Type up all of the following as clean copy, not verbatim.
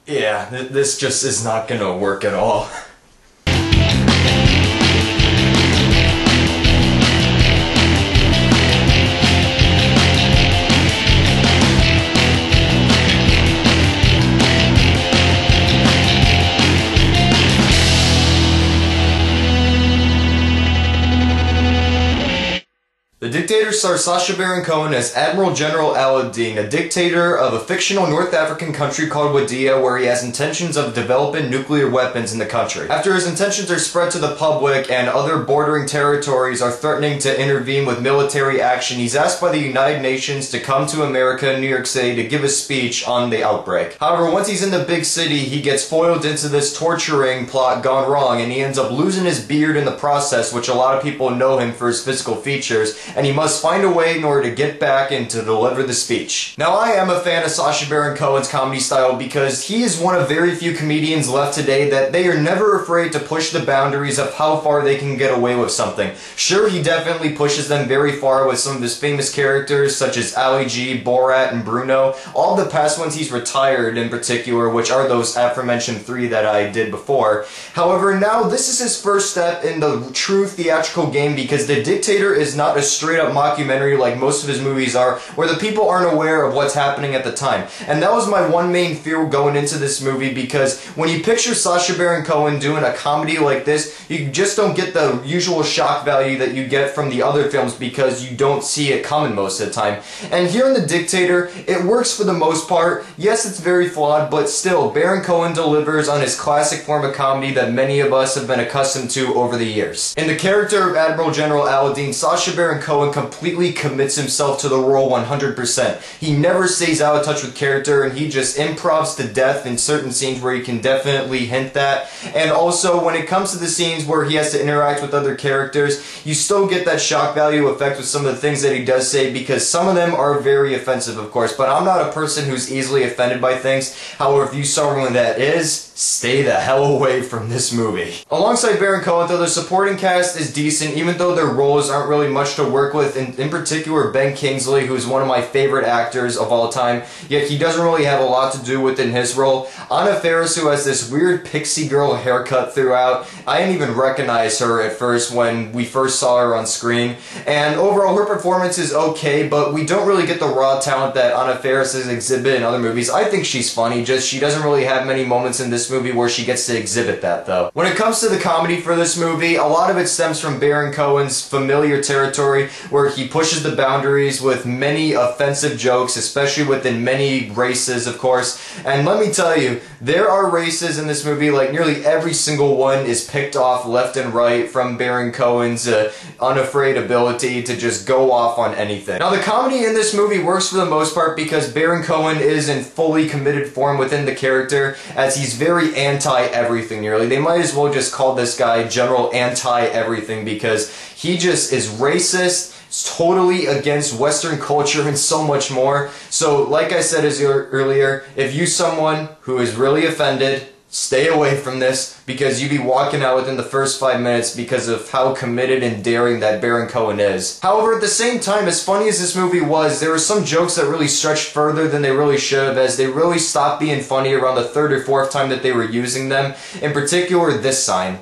Yeah, this just is not gonna work at all. The Dictator stars Sacha Baron Cohen as Admiral General Al-Din, a dictator of a fictional North African country called Wadiya, where he has intentions of developing nuclear weapons in the country. After his intentions are spread to the public and other bordering territories are threatening to intervene with military action, he's asked by the United Nations to come to America, New York City, to give a speech on the outbreak. However, once he's in the big city, he gets foiled into this torturing plot gone wrong, and he ends up losing his beard in the process, which a lot of people know him for his physical features, and he must find a way in order to get back and to deliver the speech. Now, I am a fan of Sacha Baron Cohen's comedy style because he is one of very few comedians left today that they are never afraid to push the boundaries of how far they can get away with something. Sure, he definitely pushes them very far with some of his famous characters such as Ali G, Borat, and Bruno. All the past ones he's retired in particular, which are those aforementioned three that I did before. However, now this is his first step in the true theatrical game because The Dictator is not a straight-up mockumentary like most of his movies are, where the people aren't aware of what's happening at the time. And that was my one main fear going into this movie, because when you picture Sacha Baron Cohen doing a comedy like this, you just don't get the usual shock value that you get from the other films because you don't see it coming most of the time. And here in The Dictator, it works for the most part. Yes, it's very flawed, but still, Baron Cohen delivers on his classic form of comedy that many of us have been accustomed to over the years. In the character of Admiral General Al-Din, Sacha Baron Cohen completely commits himself to the role 100%. He never stays out of touch with character, and he just improvs to death in certain scenes where he can definitely hint that. And also, when it comes to the scenes where he has to interact with other characters, you still get that shock value effect with some of the things that he does say, because some of them are very offensive, of course, but I'm not a person who's easily offended by things. However, if you saw someone that is, stay the hell away from this movie. Alongside Baron Cohen, though, the supporting cast is decent, even though their roles aren't really much to work with. In particular, Ben Kingsley, who's one of my favorite actors of all time, yet he doesn't really have a lot to do within his role. Faris, who has this weird pixie girl haircut throughout. I didn't even recognize her at first when we first saw her on screen. And overall, her performance is okay, but we don't really get the raw talent that Faris has exhibited in other movies. I think she's funny, just she doesn't really have many moments in this movie where she gets to exhibit that, though. When it comes to the comedy for this movie, a lot of it stems from Baron Cohen's familiar territory, where he pushes the boundaries with many offensive jokes, especially within many races, of course. And let me tell you, there are races in this movie, like nearly every single one is picked off left and right from Baron Cohen's unafraid ability to just go off on anything. Now, the comedy in this movie works for the most part because Baron Cohen is in fully committed form within the character, as he's very anti-everything nearly. They might as well just call this guy General Anti-Everything because he just is racist, totally against Western culture, and so much more. So, like I said earlier, if you're someone who is really offended, stay away from this, because you'd be walking out within the first 5 minutes because of how committed and daring that Baron Cohen is. However, at the same time, as funny as this movie was, there were some jokes that really stretched further than they really should have, as they really stopped being funny around the third or fourth time that they were using them. In particular, this sign.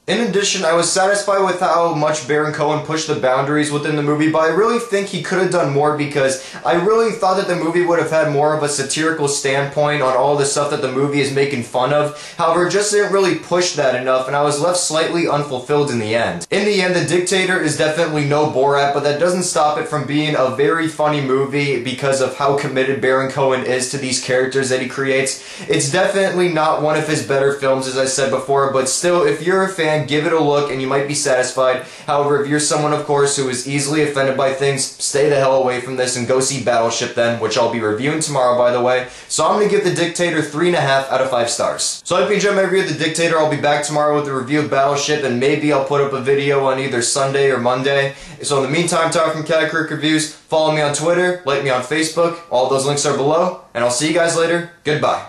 In addition, I was satisfied with how much Baron Cohen pushed the boundaries within the movie, but I really think he could have done more, because I really thought that the movie would have had more of a satirical standpoint on all the stuff that the movie is making fun of. However, it just didn't really push that enough, and I was left slightly unfulfilled in the end. In the end, The Dictator is definitely no Borat, but that doesn't stop it from being a very funny movie because of how committed Baron Cohen is to these characters that he creates. It's definitely not one of his better films, as I said before, but still, if you're a fan, give it a look and you might be satisfied. However, if you're someone, of course, who is easily offended by things, stay the hell away from this and go see Battleship then, which I'll be reviewing tomorrow, by the way. So I'm going to give The Dictator 3.5 out of 5 stars. So I hope you enjoyed my review of The Dictator. I'll be back tomorrow with a review of Battleship, and maybe I'll put up a video on either Sunday or Monday. So in the meantime, talk from CaliCritic Reviews. Follow me on Twitter, like me on Facebook. All those links are below, and I'll see you guys later. Goodbye.